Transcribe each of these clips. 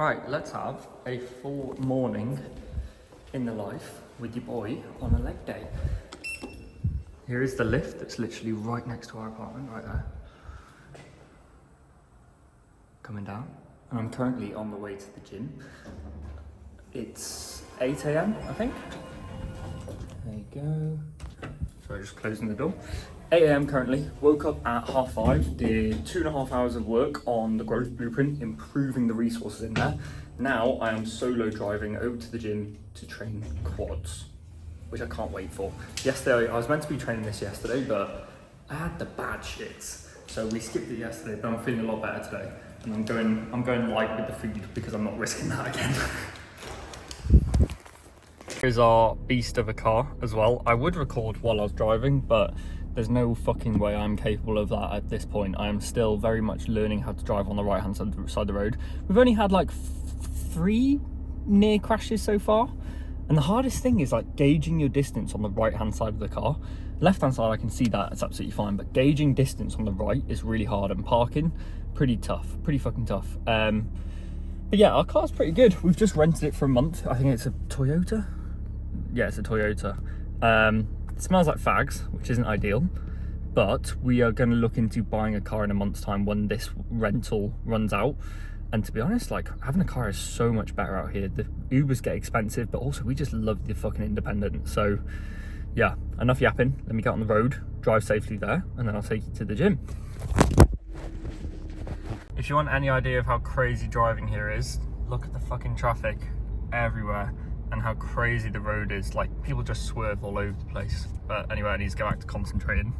Right, let's have a full morning in the life with your boy on a leg day. Here is the lift that's literally right next to our apartment, right there. Coming down. And I'm currently on the way to the gym. It's 8 AM, I think. There you go. Sorry, just closing the door. 8 AM currently. Woke up at 5:30, did 2.5 hours of work on the growth blueprint, improving the resources in there. Now I am solo driving over to the gym to train quads, which I can't wait for. Yesterday, I was meant to be training this yesterday, but I had the bad shits. So we skipped it yesterday, but I'm feeling a lot better today. And I'm going light with the food because I'm not risking that again. Here's our beast of a car as well. I would record while I was driving, but there's no fucking way I'm capable of that at this point. I am still very much learning how to drive on the right hand side of the road. We've only had like 3 near crashes so far. And the hardest thing is like gauging your distance on the right hand side of the car. Left hand side I can see that, it's absolutely fine, but gauging distance on the right is really hard, and parking, pretty tough, pretty fucking tough. But yeah, our car's pretty good. We've just rented it for a month. I think it's a Toyota. Yeah, it's a Toyota. It smells like fags, which isn't ideal, but we are going to look into buying a car in a month's time when this rental runs out. And to be honest, like, having a car is so much better out here. The Ubers get expensive, but also we just love the fucking independence. So yeah, enough yapping. Let me get on the road, drive safely there, and then I'll take you to the gym. If you want any idea of how crazy driving here is, look at the fucking traffic everywhere and how crazy the road is. Like, people just swerve all over the place. But anyway, I need to go back to concentrating.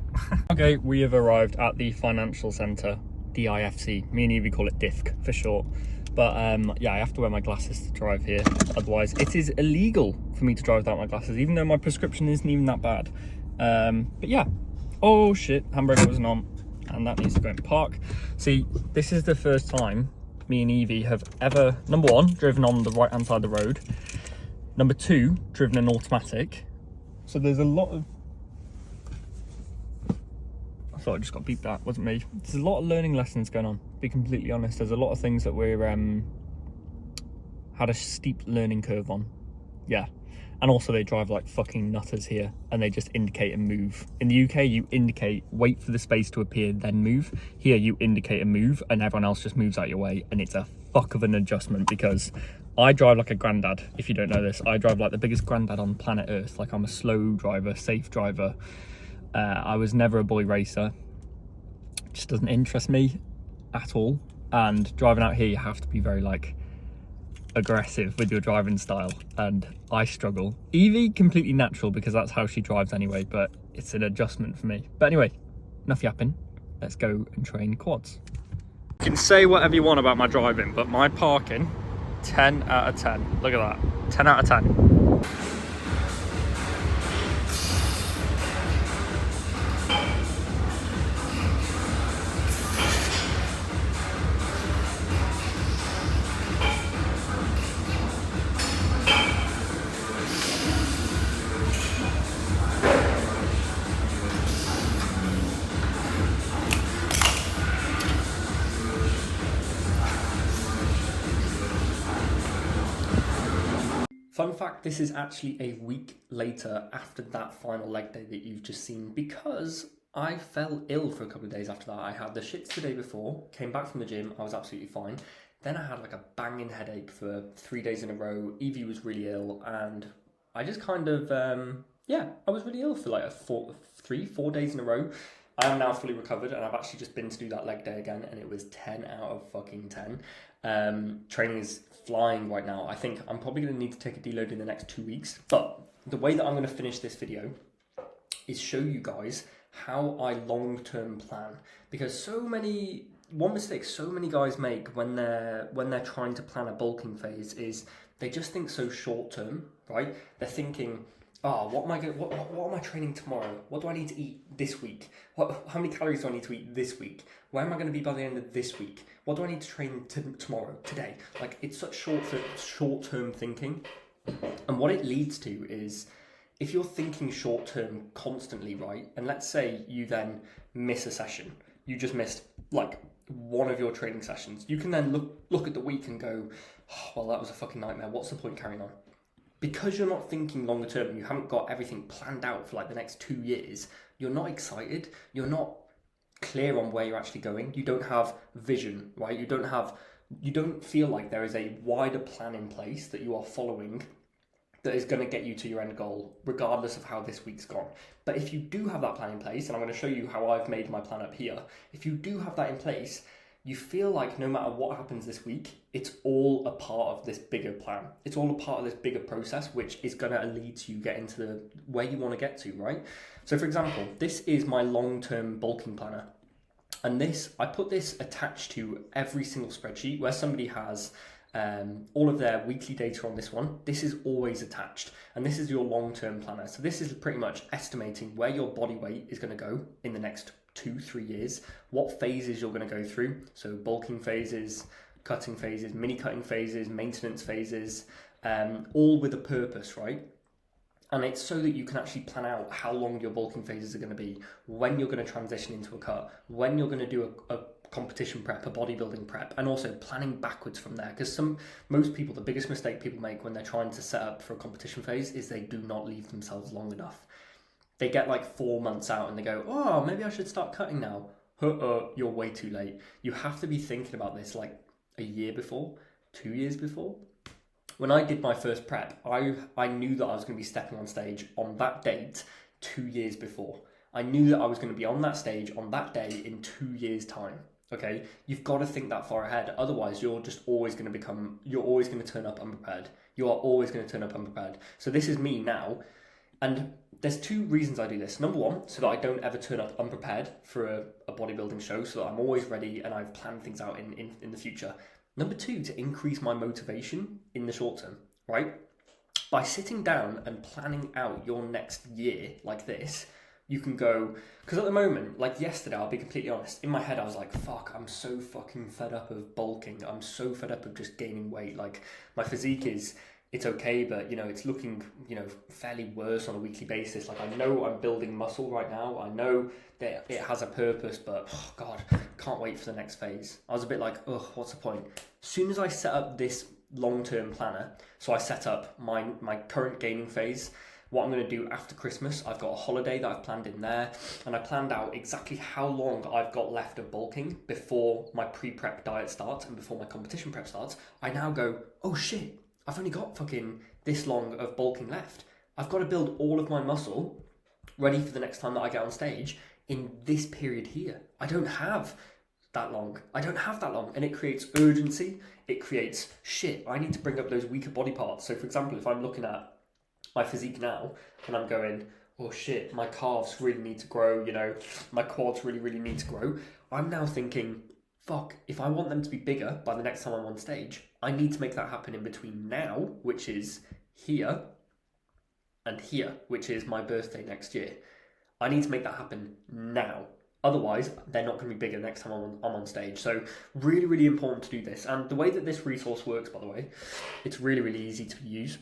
Okay, we have arrived at the financial centre, DIFC. Me and Evie call it DIFC for short. But yeah, I have to wear my glasses to drive here. Otherwise, it is illegal for me to drive without my glasses, even though my prescription isn't even that bad. But yeah. Oh shit, handbrake wasn't on. And that needs to go in park. See, this is the first time me and Evie have ever, number 1, driven on the right hand side of the road. Number 2, driven an automatic. So there's a lot of, I thought I just got beeped at, wasn't me. There's a lot of learning lessons going on, to be completely honest. There's a lot of things that we're had a steep learning curve on. Yeah. And also they drive like fucking nutters here, and they just indicate and move. In the UK, you indicate, wait for the space to appear, then move. Here, you indicate and move, and everyone else just moves out your way, and it's a fuck of an adjustment, because I drive like a granddad. If you don't know this, I drive like the biggest granddad on planet Earth. Like, I'm a slow driver, safe driver. I was never a boy racer. It just doesn't interest me at all. And driving out here, you have to be very like aggressive with your driving style, and I struggle. Evie, completely natural because that's how she drives anyway, but it's an adjustment for me. But anyway, enough yapping. Let's go and train quads. You can say whatever you want about my driving, but my parking, 10 out of 10. Look at that, 10 out of 10. Fun fact, this is actually a week later after that final leg day that you've just seen, because I fell ill for a couple of days after that. I had the shits the day before, came back from the gym, I was absolutely fine. Then I had like a banging headache for 3 days in a row. Evie was really ill, and I just kind of, yeah, I was really ill for like 4 days in a row. I am now fully recovered, and I've actually just been to do that leg day again, and it was 10 out of fucking 10. Training is flying right now. I think I'm probably going to need to take a deload in the next 2 weeks, but the way that I'm going to finish this video is show you guys how I long-term plan, because one mistake so many guys make when they're trying to plan a bulking phase is they just think so short-term, right? They're thinking, oh, what am I training tomorrow? What do I need to eat this week? How many calories do I need to eat this week? Where am I going to be by the end of this week? What do I need to train tomorrow, today? Like, it's such short-term thinking. And what it leads to is, if you're thinking short-term constantly, right? And let's say you then miss a session. You just missed like one of your training sessions. You can then look at the week and go, well, that was a fucking nightmare. What's the point carrying on? Because you're not thinking longer term, you haven't got everything planned out for like the next 2 years, you're not excited, you're not clear on where you're actually going, you don't have vision, right? You don't feel like there is a wider plan in place that you are following that is going to get you to your end goal, regardless of how this week's gone. But if you do have that plan in place, and I'm going to show you how I've made my plan up here, if you do have that in place, you feel like no matter what happens this week, it's all a part of this bigger plan. It's all a part of this bigger process, which is going to lead to you getting to where you want to get to, right? So for example, this is my long-term bulking planner. And I put this attached to every single spreadsheet where somebody has all of their weekly data on this one. This is always attached, and this is your long-term planner. So this is pretty much estimating where your body weight is going to go in the next 2-3 years, what phases you're going to go through. So bulking phases, cutting phases, mini cutting phases, maintenance phases, all with a purpose, right? And it's so that you can actually plan out how long your bulking phases are going to be, when you're going to transition into a cut, when you're going to do a competition prep, a bodybuilding prep, and also planning backwards from there. Because most people, the biggest mistake people make when they're trying to set up for a competition phase is they do not leave themselves long enough. They get like 4 months out and they go, oh, maybe I should start cutting now. You're way too late. You have to be thinking about this like a year before, 2 years before. When I did my first prep, I knew that I was going to be stepping on stage on that date 2 years before. I knew that I was going to be on that stage on that day in 2 years' time. Okay, you've got to think that far ahead. Otherwise, you're always going to turn up unprepared. You are always going to turn up unprepared. So this is me now. And there's 2 reasons I do this. Number one, so that I don't ever turn up unprepared for a bodybuilding show, so that I'm always ready and I've planned things out in the future. Number 2, to increase my motivation in the short term, right? By sitting down and planning out your next year like this, you can go, because at the moment, like yesterday, I'll be completely honest, in my head I was like, fuck, I'm so fucking fed up of bulking. I'm so fed up of just gaining weight. Like my physique it's okay, but it's looking, fairly worse on a weekly basis. Like I know I'm building muscle right now. I know that it has a purpose, but oh God, can't wait for the next phase. I was a bit like, what's the point? As soon as I set up this long-term planner, so I set up my current gaining phase, what I'm going to do after Christmas, I've got a holiday that I've planned in there, and I planned out exactly how long I've got left of bulking before my pre-prep diet starts and before my competition prep starts. I now go, oh shit, I've only got fucking this long of bulking left. I've got to build all of my muscle ready for the next time that I get on stage in this period here. I don't have that long. And it creates urgency. It creates shit. I need to bring up those weaker body parts. So for example, if I'm looking at my physique now and I'm going, oh shit, my calves really need to grow, my quads really, really need to grow. I'm now thinking, fuck, if I want them to be bigger by the next time I'm on stage, I need to make that happen in between now, which is here, and here, which is my birthday next year. I need to make that happen now. Otherwise, they're not going to be bigger next time I'm on stage. So really, really important to do this. And the way that this resource works, by the way, it's really, really easy to use.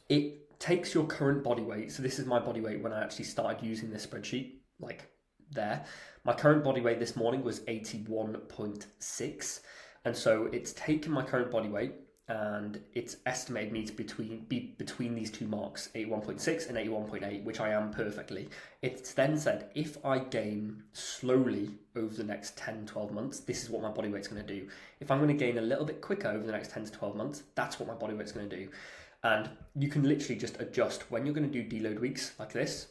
It takes your current body weight. So this is my body weight when I actually started using this spreadsheet, like there. My current body weight this morning was 81.6. And so it's taken my current body weight and it's estimated me to be between these 2 marks, 81.6 and 81.8, which I am perfectly. It's then said, if I gain slowly over the next 10, 12 months, this is what my body weight's going to do. If I'm going to gain a little bit quicker over the next 10 to 12 months, that's what my body weight's going to do. And you can literally just adjust when you're going to do deload weeks like this.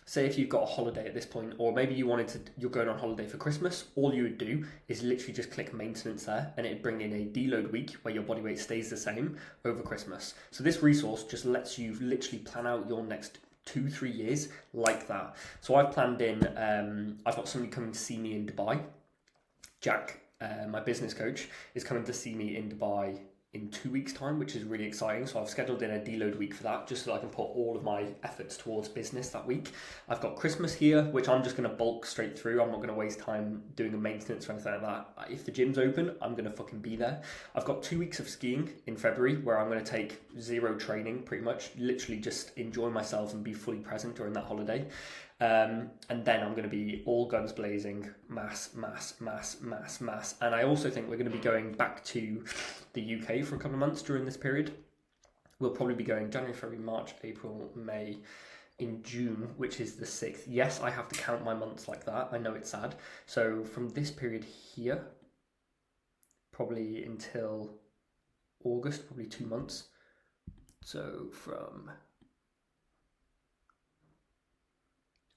Say if you've got a holiday at this point, or maybe you're going on holiday for Christmas, all you would do is literally just click maintenance there and it'd bring in a deload week where your body weight stays the same over Christmas. So this resource just lets you literally plan out your next 2-3 years like that. So I've planned in, I've got somebody coming to see me in Dubai. Jack, my business coach, is coming to see me in Dubai in 2 weeks' time, which is really exciting. So I've scheduled in a deload week for that, just so I can put all of my efforts towards business that week. I've got Christmas here, which I'm just going to bulk straight through. I'm not going to waste time doing a maintenance or anything like that. If the gym's open, I'm going to fucking be there. I've got 2 weeks of skiing in February where I'm going to take zero training, pretty much, literally just enjoy myself and be fully present during that holiday. And then I'm going to be all guns blazing, mass. And I also think we're going to be going back to the UK for a couple of months during this period. We'll probably be going January, February, March, April, May, in June, which is the 6th. Yes, I have to count my months like that. I know it's sad. So from this period here, probably until August, probably 2 months. So from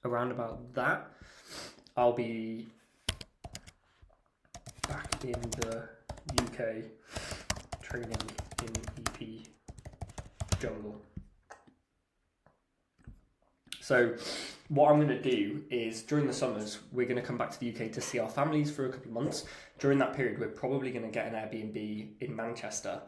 around about that, I'll be back in the UK training in EP jungle. So what I'm going to do is during the summers, we're going to come back to the UK to see our families for a couple of months. During that period, we're probably going to get an Airbnb in Manchester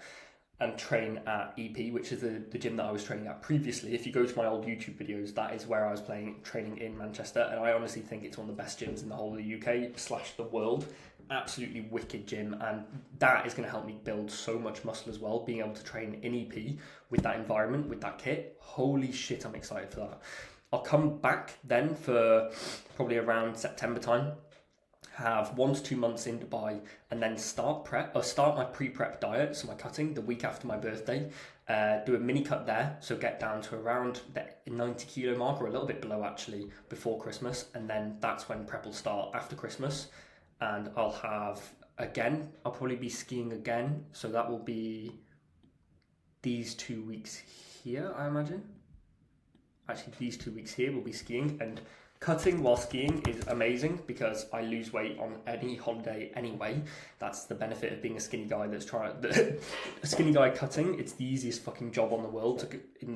and train at EP, which is the gym that I was training at previously. If you go to my old YouTube videos, that is where I was training in Manchester. And I honestly think it's one of the best gyms in the whole of the UK / the world. Absolutely wicked gym. And that is going to help me build so much muscle as well, being able to train in EP with that environment, with that kit. Holy shit, I'm excited for that. I'll come back then for probably around September time, have 1 to 2 months in Dubai, and then start my pre-prep diet, so my cutting, the week after my birthday. Do a mini cut there, so get down to around the 90 kilo mark, or a little bit below actually, before Christmas, and then that's when prep will start after Christmas. And I'll probably be skiing again, so that will be these 2 weeks here, I imagine. Actually, these 2 weeks here will be skiing, and cutting while skiing is amazing because I lose weight on any holiday anyway. That's the benefit of being a skinny guy a skinny guy cutting. It's the easiest fucking job in the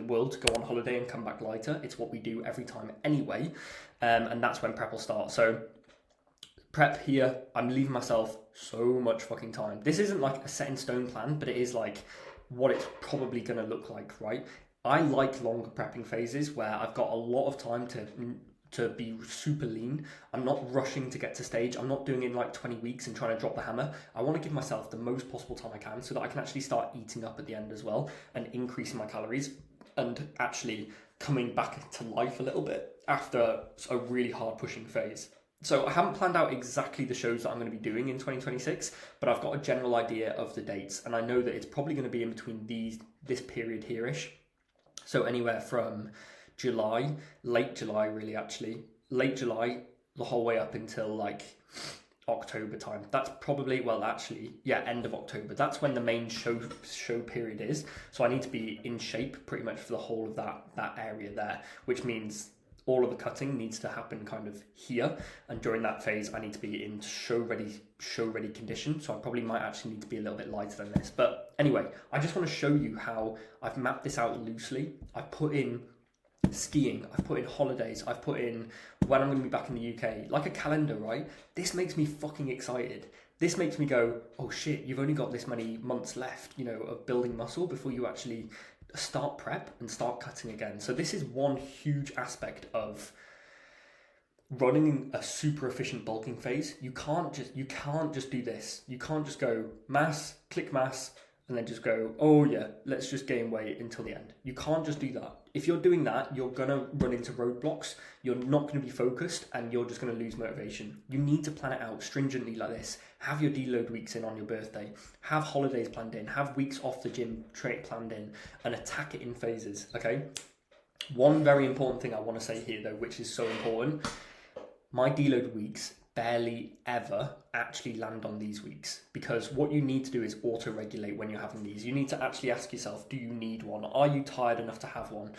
world to go on holiday and come back lighter. It's what we do every time anyway, and that's when prep will start. So prep here, I'm leaving myself so much fucking time. This isn't like a set in stone plan, but it is like what it's probably going to look like, right? I like longer prepping phases where I've got a lot of time to be super lean. I'm not rushing to get to stage. I'm not doing it in like 20 weeks and trying to drop the hammer. I want to give myself the most possible time I can so that I can actually start eating up at the end as well and increasing my calories and actually coming back to life a little bit after a really hard pushing phase. So I haven't planned out exactly the shows that I'm going to be doing in 2026, but I've got a general idea of the dates, and I know that it's probably going to be in between this period here-ish. So anywhere from July, late July really actually, late July, the whole way up until like October time. That's probably, end of October. That's when the main show period is. So I need to be in shape pretty much for the whole of that area there, which means all of the cutting needs to happen kind of here. And during that phase, I need to be in show ready condition. So I probably might actually need to be a little bit lighter than this. But anyway, I just want to show you how I've mapped this out loosely. I've put in skiing, I've put in holidays, I've put in when I'm going to be back in the UK, like a calendar, right? This makes me fucking excited. This makes me go, oh shit, you've only got this many months left, of building muscle before you actually start prep and start cutting again. So this is one huge aspect of running a super efficient bulking phase. You can't just do this. You can't just go mass, click mass, and then just go, oh yeah, let's just gain weight until the end. You can't just do that. If you're doing that, you're going to run into roadblocks. You're not going to be focused and you're just going to lose motivation. You need to plan it out stringently like this. Have your deload weeks in on your birthday. Have holidays planned in. Have weeks off the gym planned in and attack it in phases, okay? One very important thing I want to say here though, which is so important, my deload weeks barely ever actually land on these weeks, because what you need to do is auto-regulate when you're having these. You need to actually ask yourself, do you need one? Are you tired enough to have one?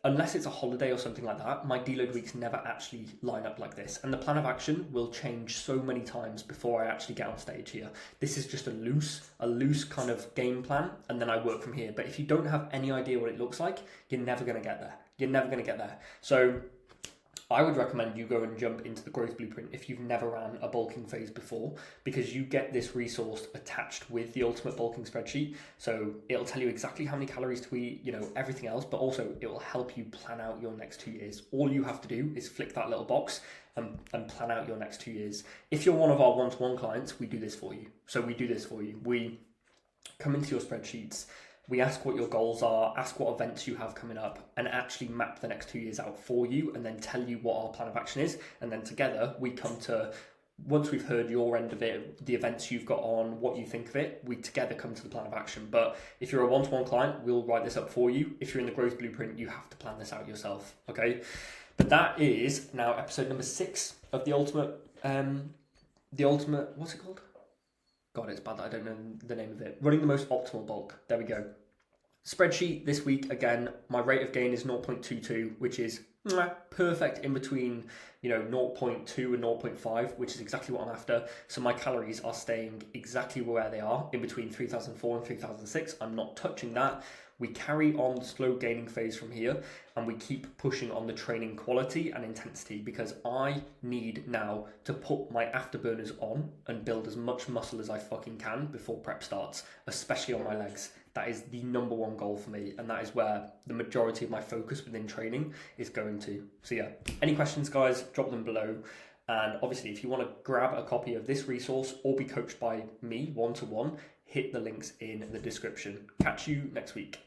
Unless it's a holiday or something like that, my deload weeks never actually line up like this. And the plan of action will change so many times before I actually get on stage here. This is just a loose kind of game plan, and then I work from here. But if you don't have any idea what it looks like, you're never going to get there. So I would recommend you go and jump into the growth blueprint if you've never ran a bulking phase before, because you get this resource attached with the ultimate bulking spreadsheet. So it'll tell you exactly how many calories to eat, everything else, but also it will help you plan out your next 2 years. All you have to do is flick that little box and plan out your next 2 years. If you're one of our one-to-one clients, we do this for you. We come into your spreadsheets, We ask what your goals are, ask what events you have coming up, and actually map the next 2 years out for you, and then tell you what our plan of action is. And then together we come to, once we've heard your end of it, the events you've got on, what you think of it, we together come to the plan of action. But if you're a one-to-one client, we'll write this up for you. If you're in the growth blueprint, you have to plan this out yourself, okay? But that is now episode number 6 of the ultimate, what's it called? God, it's bad that I don't know the name of it. Running the most optimal bulk. There we go. Spreadsheet this week, again, my rate of gain is 0.22, which is perfect in between, 0.2 and 0.5, which is exactly what I'm after. So my calories are staying exactly where they are, in between 3004 and 3006. I'm not touching that. We carry on the slow gaining phase from here, and we keep pushing on the training quality and intensity, because I need now to put my afterburners on and build as much muscle as I fucking can before prep starts, especially on my legs. That is the number one goal for me, and that is where the majority of my focus within training is going to. So yeah, any questions, guys, drop them below. And obviously, if you want to grab a copy of this resource or be coached by me one-to-one, hit the links in the description. Catch you next week.